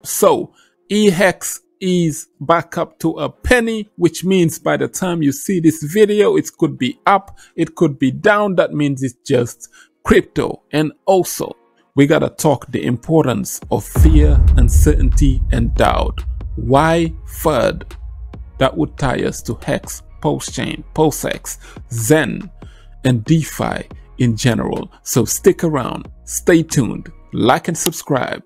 So EHEX is back up to a penny, which means by the time you see this video, it could be up, it could be down. That means it's just crypto. And also, we gotta talk the importance of fear, uncertainty, and doubt. Why F.U.D? That would tie us to Hex, Pulschain, pulsex, Zen, and DeFi in general. So stick around, stay tuned, like and subscribe.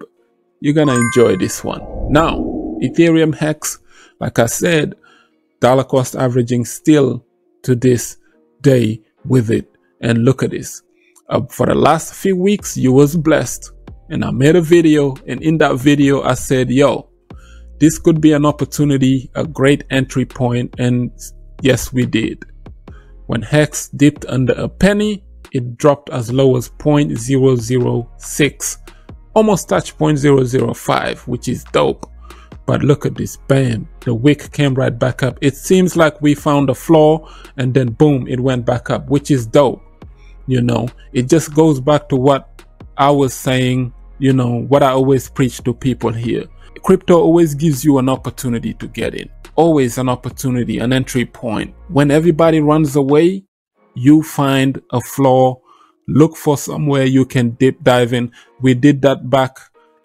You're gonna enjoy this one. Now, Ethereum Hex, like I said, dollar cost averaging still to this day with it. And look at this. For the last few weeks, you was blessed. And I made a video, and in that video, I said, yo, this could be an opportunity, a great entry point. And yes, we did. When Hex dipped under a penny, it dropped as low as 0.006. Almost touched 0.005, which is dope. But look at this, bam, the wick came right back up. It seems like we found a flaw and then boom, it went back up, which is dope. You know, it just goes back to what I was saying, you know, what I always preach to people here. Crypto always gives you an opportunity to get in. Always an opportunity, an entry point. When everybody runs away, you find a flaw, look for somewhere you can dive in. We did that back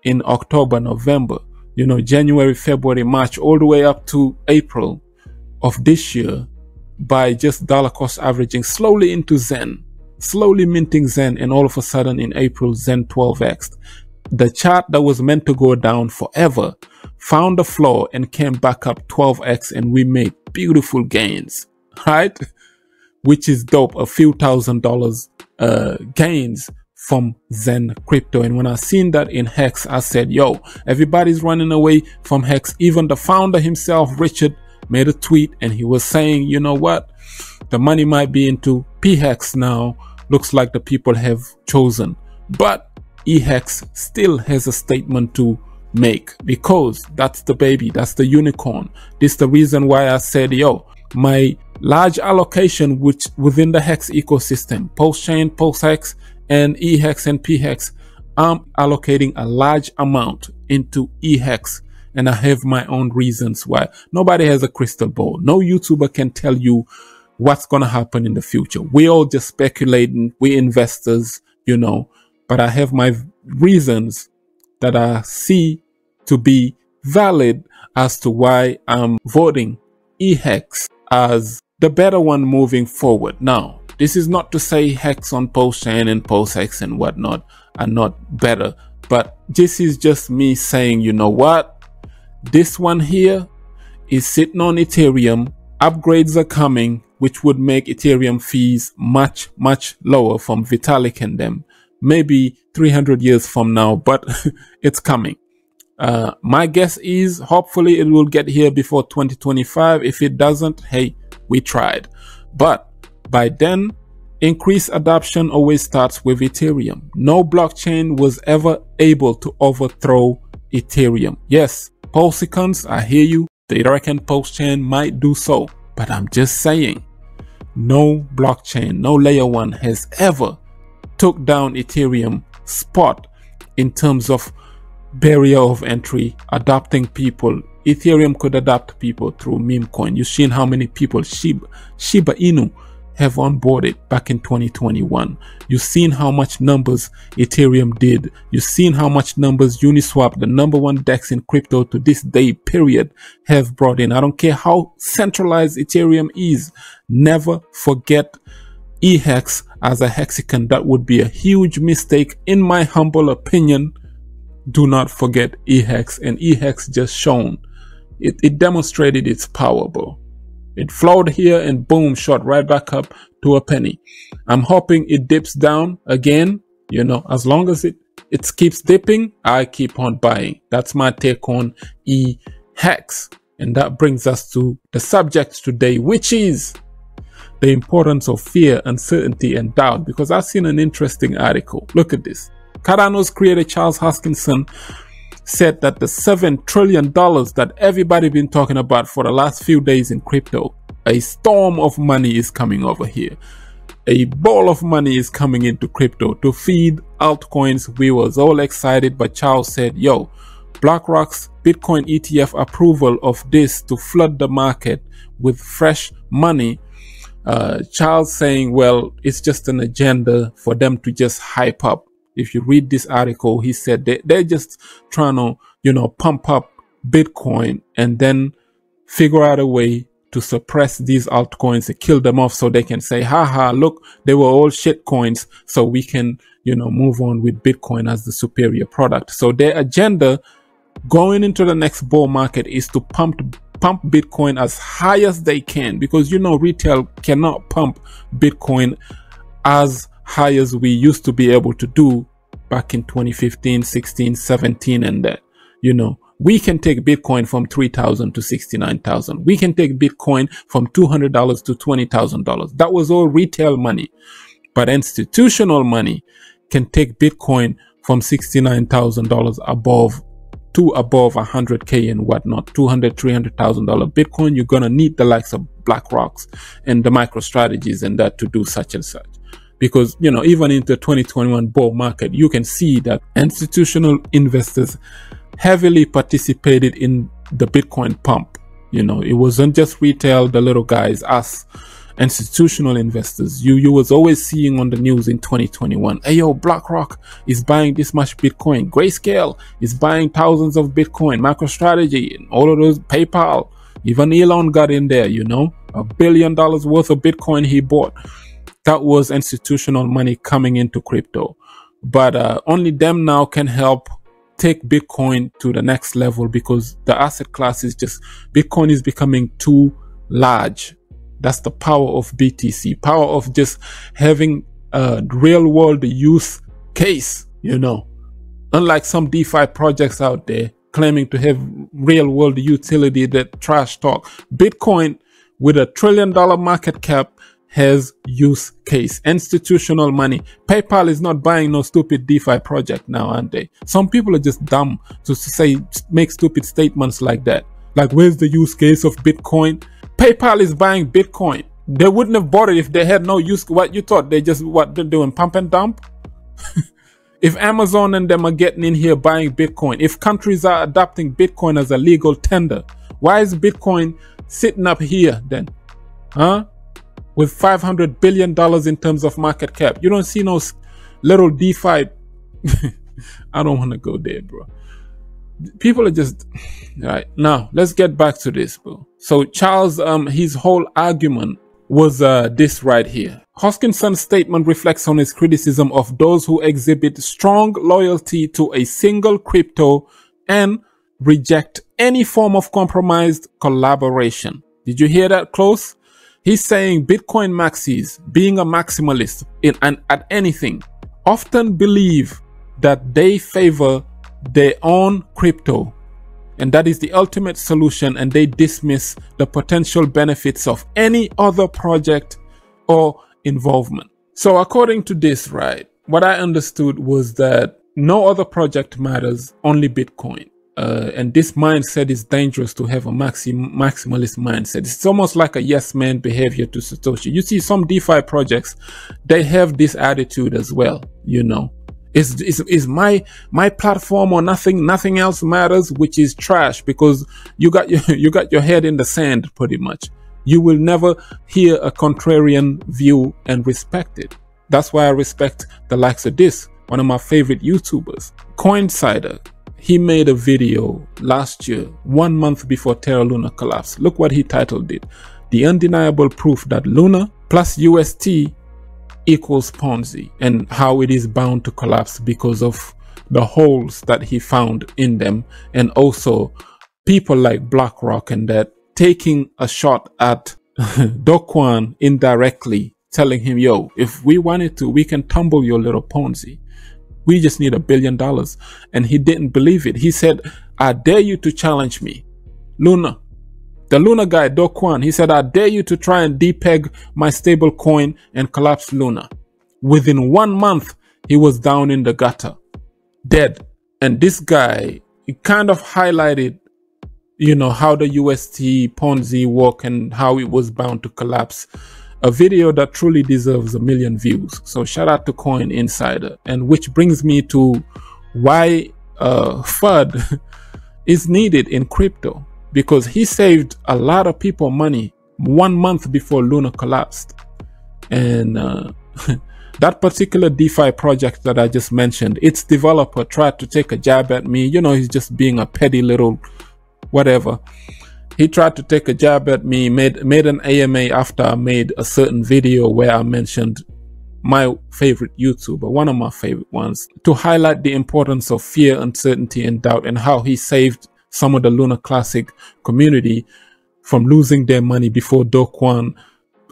in October, November, you know, January, February, March, all the way up to April of this year by just dollar cost averaging slowly into Zen, slowly minting Zen, and all of a sudden in April, Zen 12x. The chart that was meant to go down forever found a flaw and came back up 12x, and we made beautiful gains, right? Which is dope, a few $1,000s gains from Zen crypto. And when I seen that in Hex, I said, yo, everybody's running away from Hex. Even the founder himself, Richard, made a tweet and he was saying, you know what, the money might be into PHEX now. Looks like the people have chosen. But EHEX still has a statement to make, because that's the baby, that's the unicorn. This is the reason why I said, yo, my large allocation which within the Hex ecosystem, Pulschain, pulsex, and EHEX and PHEX, I'm allocating a large amount into EHEX, and I have my own reasons why. Nobody has a crystal ball. No YouTuber can tell you what's going to happen in the future. We all just speculating, we investors, you know, but I have my reasons that I see to be valid as to why I'm voting EHEX as the better one moving forward. Now, this is not to say Hex on Pulschain and pulsex and whatnot are not better, but this is just me saying, you know what, this one here is sitting on Ethereum. Upgrades are coming, which would make Ethereum fees much lower from Vitalik and them, maybe 300 years from now, but it's coming. My guess is hopefully it will get here before 2025. If it doesn't, hey, we tried. But by then, increased adoption always starts with Ethereum. No blockchain was ever able to overthrow Ethereum. Yes, Pulsicons, I hear you. They reckon Pulschain might do so. But I'm just saying, no blockchain, no layer one has ever took down Ethereum spot in terms of barrier of entry, adopting people. Ethereum could adopt people through meme coin. You've seen how many people Shiba Inu have onboarded back in 2021. You've seen how much numbers Ethereum did. You've seen how much numbers Uniswap, the #1 DEX in crypto to this day period, have brought in. I don't care how centralized Ethereum is. Never forget EHEX as a hexagon. That would be a huge mistake in my humble opinion. Do not forget EHEX, and EHEX just shown. It demonstrated its power, bro. It flowed here and boom, shot right back up to a penny. I'm hoping it dips down again. You know, as long as it keeps dipping, I keep on buying. That's my take on EHEX. And that brings us to the subject today, which is the importance of fear, uncertainty, and doubt. Because I've seen an interesting article. Look at this. Cardano's creator Charles Hoskinson said that the $7 trillion that everybody been talking about for the last few days in crypto, a storm of money is coming over here. A ball of money is coming into crypto to feed altcoins. We was all excited, but Charles said, yo, BlackRock's Bitcoin ETF approval of this to flood the market with fresh money. Charles saying, well, it's just an agenda for them to just hype up. If you read this article, he said they're just trying to, you know, pump up Bitcoin and then figure out a way to suppress these altcoins, to kill them off so they can say, haha, look, they were all shit coins, so we can, you know, move on with Bitcoin as the superior product. So their agenda going into the next bull market is to pump Bitcoin as high as they can, because, you know, retail cannot pump Bitcoin as high as we used to be able to do back in 2015, 16, 17, and that, you know. We can take Bitcoin from $3,000 to $69,000. We can take Bitcoin from $200 to $20,000. That was all retail money. But institutional money can take Bitcoin from $69,000 above 100K and whatnot, $200,000, $300,000 Bitcoin. You're going to need the likes of BlackRock's and the MicroStrategies and that to do such and such. Because, you know, even in the 2021 bull market, you can see that institutional investors heavily participated in the Bitcoin pump. You know, it wasn't just retail, the little guys, us, institutional investors. You was always seeing on the news in 2021, hey yo, BlackRock is buying this much Bitcoin, Grayscale is buying thousands of Bitcoin, MicroStrategy, and all of those, PayPal, even Elon got in there, you know, $1 billion worth of Bitcoin he bought. That was institutional money coming into crypto. But only them now can help take Bitcoin to the next level, because the asset class is just, Bitcoin is becoming too large. That's the power of BTC, power of just having a real world use case, you know. Unlike some DeFi projects out there claiming to have real world utility that trash talk, Bitcoin with $1 trillion market cap has use case, institutional money. PayPal is not buying no stupid DeFi project now, aren't they? Some people are just dumb to say, make stupid statements like that. Like, where's the use case of Bitcoin? PayPal is buying Bitcoin. They wouldn't have bought it if they had no use. What you thought they just, what they're doing, pump and dump? If Amazon and them are getting in here buying Bitcoin, if countries are adopting Bitcoin as a legal tender, why is Bitcoin sitting up here then? Huh? With $500 billion in terms of market cap. You don't see no little DeFi. I don't want to go there, bro. People are just, all right. Now, let's get back to this, bro. So Charles, his whole argument was this right here. Hoskinson's statement reflects on his criticism of those who exhibit strong loyalty to a single crypto and reject any form of compromised collaboration. Did you hear that close? He's saying Bitcoin maxis, being a maximalist at anything, often believe that they favor their own crypto, and that is the ultimate solution, and they dismiss the potential benefits of any other project or involvement. So according to this, right, what I understood was that no other project matters, only Bitcoin. And this mindset is dangerous to have, a maximalist mindset. It's almost like a yes man behavior to Satoshi. You see some DeFi projects, they have this attitude as well, you know. Is my platform or nothing else matters, which is trash, because you got your head in the sand pretty much. You will never hear a contrarian view and respect it. That's why I respect the likes of this, one of my favorite YouTubers, Coinsider. He made a video last year, 1 month before Terra Luna collapsed. Look what he titled it. The undeniable proof that Luna plus UST equals Ponzi, and how it is bound to collapse because of the holes that he found in them, and also people like BlackRock and that taking a shot at Do Kwon indirectly, telling him, yo, if we wanted to, we can tumble your little Ponzi. We just need $1 billion. And he didn't believe it. He said, I dare you to challenge me. Luna, the Luna guy, Do Kwon, he said, I dare you to try and depeg my stable coin and collapse Luna. Within 1 month, he was down in the gutter, dead. And this guy, he kind of highlighted, you know, how the UST Ponzi work and how it was bound to collapse. A video that truly deserves 1 million views. So shout out to Coin Insider. And which brings me to why F.U.D is needed in crypto, because he saved a lot of people money 1 month before Luna collapsed. And that particular DeFi project that I just mentioned, its developer tried to take a jab at me. You know, he's just being a petty little whatever. He tried to take a jab at me, made an AMA after I made a certain video where I mentioned my favorite YouTuber, one of my favorite ones, to highlight the importance of fear, uncertainty, and doubt, and how he saved some of the Luna Classic community from losing their money before Do Kwon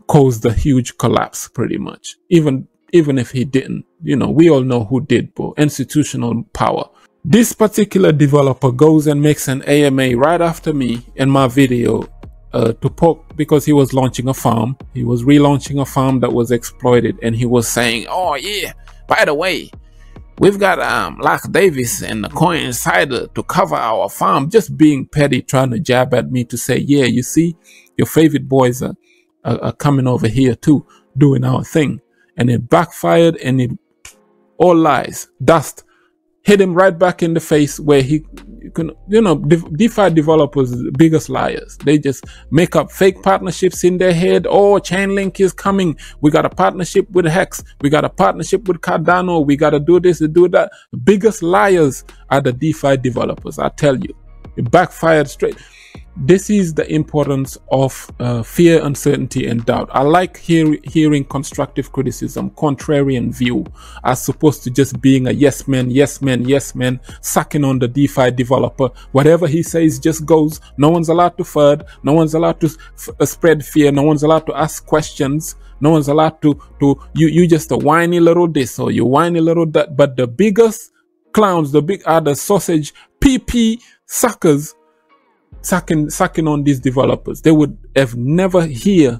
caused a huge collapse, pretty much. Even if he didn't, you know, we all know who did, but institutional power. This particular developer goes and makes an AMA right after me in my video to poke, because he was launching a farm. He was relaunching a farm that was exploited, and he was saying, oh yeah, by the way, we've got Lock Davis and the Coin Insider to cover our farm, just being petty, trying to jab at me to say, yeah, you see, your favorite boys are coming over here too, doing our thing. And it backfired, and it all lies, dust hit him right back in the face, where he can, you know, DeFi developers are the biggest liars. They just make up fake partnerships in their head. Oh, Chainlink is coming. We got a partnership with Hex. We got a partnership with Cardano. We got to do this and do that. The biggest liars are the DeFi developers, I tell you. It backfired straight. This is the importance of fear, uncertainty, and doubt. I like hearing constructive criticism, contrarian view, as opposed to just being a yes man, yes man, yes man, sucking on the DeFi developer. Whatever he says just goes. No one's allowed to FUD. No one's allowed to spread fear. No one's allowed to ask questions. No one's allowed to you just a whiny little this or you whiny little that. But the biggest clowns, the sausage PP suckers, sucking on these developers. They would have never hear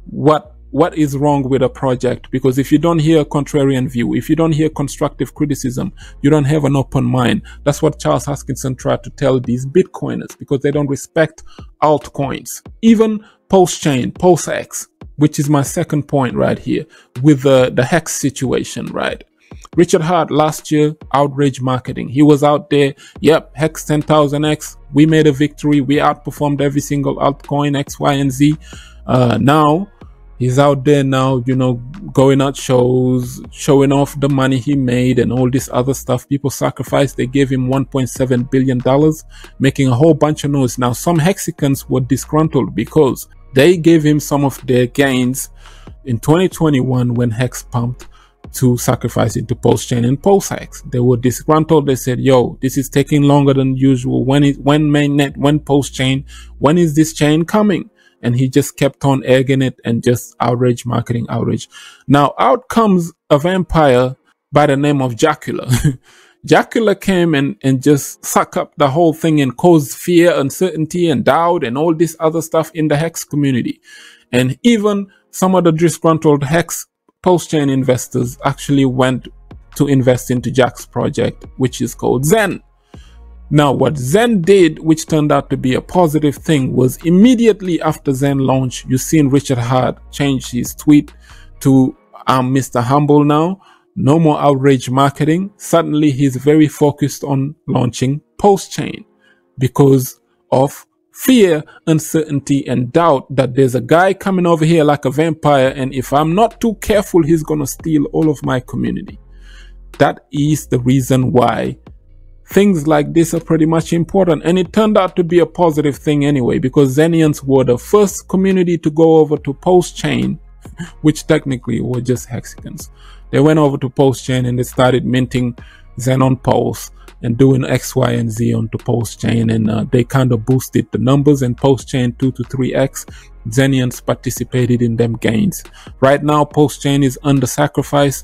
what is wrong with a project, because if you don't hear a contrarian view, if you don't hear constructive criticism, you don't have an open mind. That's what Charles Hoskinson tried to tell these Bitcoiners, because they don't respect altcoins. Even Pulschain, pulsex, which is my second point right here, with the Hex situation, right? Richard Hart last year, outrage marketing. He was out there, yep, Hex 10,000x, we made a victory, we outperformed every single altcoin, X, Y, and Z. Now, he's out there now, you know, going out shows, showing off the money he made and all this other stuff. People sacrificed, they gave him $1.7 billion, making a whole bunch of noise. Now, some Hexicans were disgruntled because they gave him some of their gains in 2021 when Hex pumped to sacrifice it to Pulschain and pulsex. They were disgruntled. They said, yo, this is taking longer than usual. When mainnet, when Pulschain, when is this chain coming? And he just kept on egging it and just outrage marketing, outrage. Now out comes a vampire by the name of Jacula. Jacula came and just suck up the whole thing and caused fear, uncertainty, and doubt and all this other stuff in the Hex community. And even some of the disgruntled Hex Pulschain investors actually went to invest into Jack's project, which is called Zen. Now, what Zen did, which turned out to be a positive thing, was immediately after Zen launch, you seen Richard Hart change his tweet to I'm Mr. Humble now, no more outrage marketing. Suddenly, he's very focused on launching Pulschain because of fear, uncertainty, and doubt that there's a guy coming over here like a vampire, and if I'm not too careful, he's gonna steal all of my community. That is the reason why things like this are pretty much important, and it turned out to be a positive thing anyway, because Zenians were the first community to go over to Pulschain, which technically were just Hexicans. They went over to Pulschain and they started minting Zen on Pulse and doing X, Y, and Z onto Pulschain, and they kind of boosted the numbers, and Pulschain 2 to 3x. Zenians participated in them gains. Right now, Pulschain is under sacrifice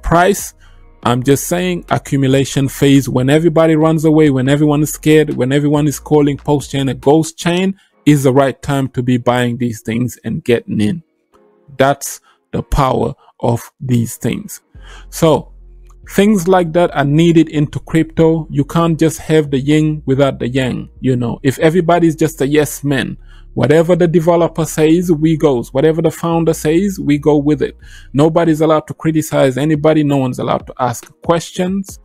price. I'm just saying, accumulation phase, when everybody runs away, when everyone is scared, when everyone is calling Pulschain a ghost chain, is the right time to be buying these things and getting in. That's the power of these things. So things like that are needed into crypto. You can't just have the yin without the yang. You know, if everybody's just a yes man, whatever the developer says, we goes. Whatever the founder says, we go with it. Nobody's allowed to criticize anybody. No one's allowed to ask questions.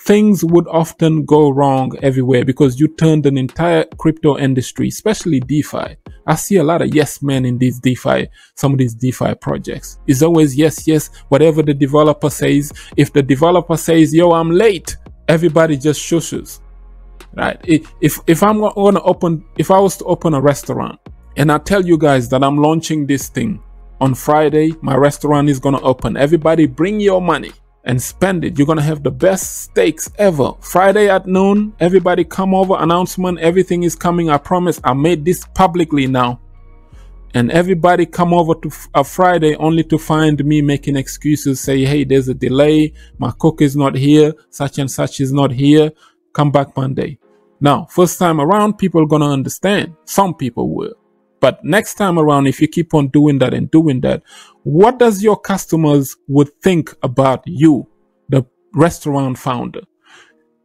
things would often go wrong everywhere because you turned an entire crypto industry, especially DeFi. I see a lot of yes men in these DeFi, some of these DeFi projects. It's always yes, yes, whatever the developer says. If the developer says, yo, I'm late, everybody just shushes, right? If I was to open a restaurant and I tell you guys that I'm launching this thing on Friday, my restaurant is going to open. Everybody bring your money and spend it. You're going to have the best steaks ever. Friday at noon, everybody come over, announcement, everything is coming. I promise. I made this publicly now. And everybody come over to a Friday only to find me making excuses, say, hey, there's a delay. My cook is not here. Such and such is not here. Come back Monday. Now, first time around, people are going to understand. Some people will. But next time around, if you keep on doing that and doing that, what does your customers would think about you, the restaurant founder?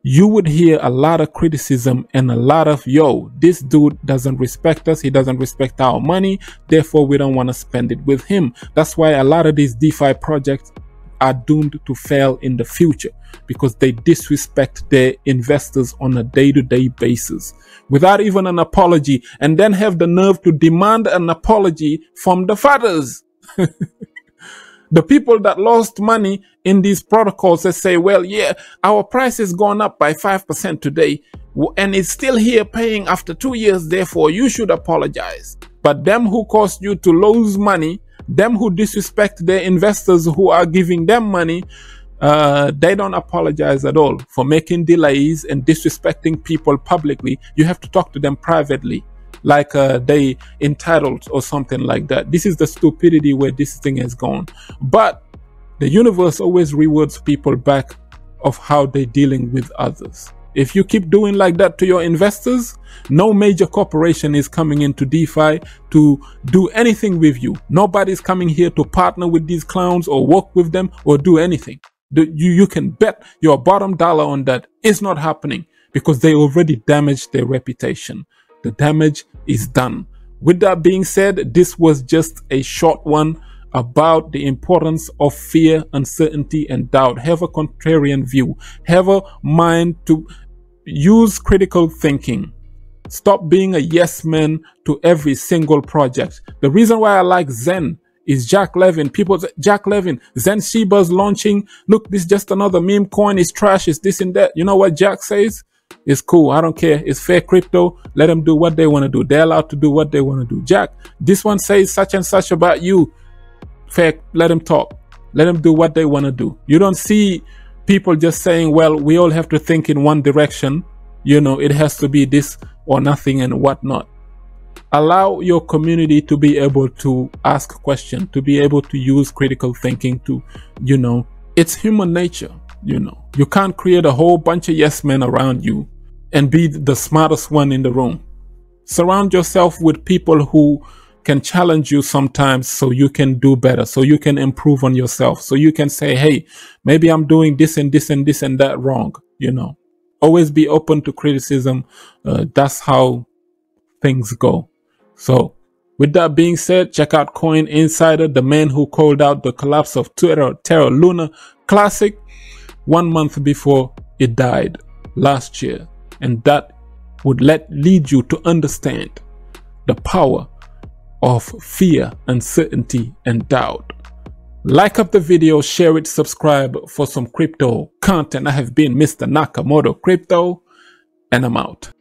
You would hear a lot of criticism and a lot of, yo, this dude doesn't respect us. He doesn't respect our money. Therefore, we don't want to spend it with him. That's why a lot of these DeFi projects are doomed to fail in the future because they disrespect their investors on a day-to-day basis without even an apology, and then have the nerve to demand an apology from the fathers. The people that lost money in these protocols that say, well, yeah, our price has gone up by 5% today and it's still here paying after 2 years, therefore you should apologize. But them who caused you to lose money, them who disrespect their investors who are giving them money, they don't apologize at all for making delays and disrespecting people publicly. You have to talk to them privately, like they entitled or something like that. This is the stupidity where this thing has gone. But the universe always rewards people back of how they're dealing with others. If you keep doing like that to your investors, no major corporation is coming into DeFi to do anything with you. Nobody's coming here to partner with these clowns or work with them or do anything. You can bet your bottom dollar on that. It's not happening because they already damaged their reputation. The damage is done. With that being said, this was just a short one about the importance of fear, uncertainty, and doubt. Have a contrarian view. Have a mind to use critical thinking. Stop being a yes man to every single project. The reason why I like Zen is Jack Levin. People say, Jack Levin, Zen Shiba's launching. Look, this is just another meme coin. It's trash. It's this and that. You know what Jack says? It's cool. I don't care. It's fair crypto. Let them do what they want to do. They're allowed to do what they want to do. Jack, this one says such and such about you. Fair. Let them talk. Let them do what they want to do. You don't see people just saying, well, we all have to think in one direction. You know, it has to be this or nothing and whatnot. Allow your community to be able to ask questions, to be able to use critical thinking to, you know, it's human nature, you know. You can't create a whole bunch of yes men around you and be the smartest one in the room. Surround yourself with people who can challenge you sometimes so you can do better, so you can improve on yourself, so you can say, hey, maybe I'm doing this and this and this and that wrong, you know. Always be open to criticism. That's how things go. So with that being said, check out Coin Insider, the man who called out the collapse of Terra Luna Classic 1 month before it died last year. And that would lead you to understand the power of fear, uncertainty, and doubt. Like up the video, share it, subscribe for some crypto content. I have been Mr. Nakamoto Crypto, and I'm out.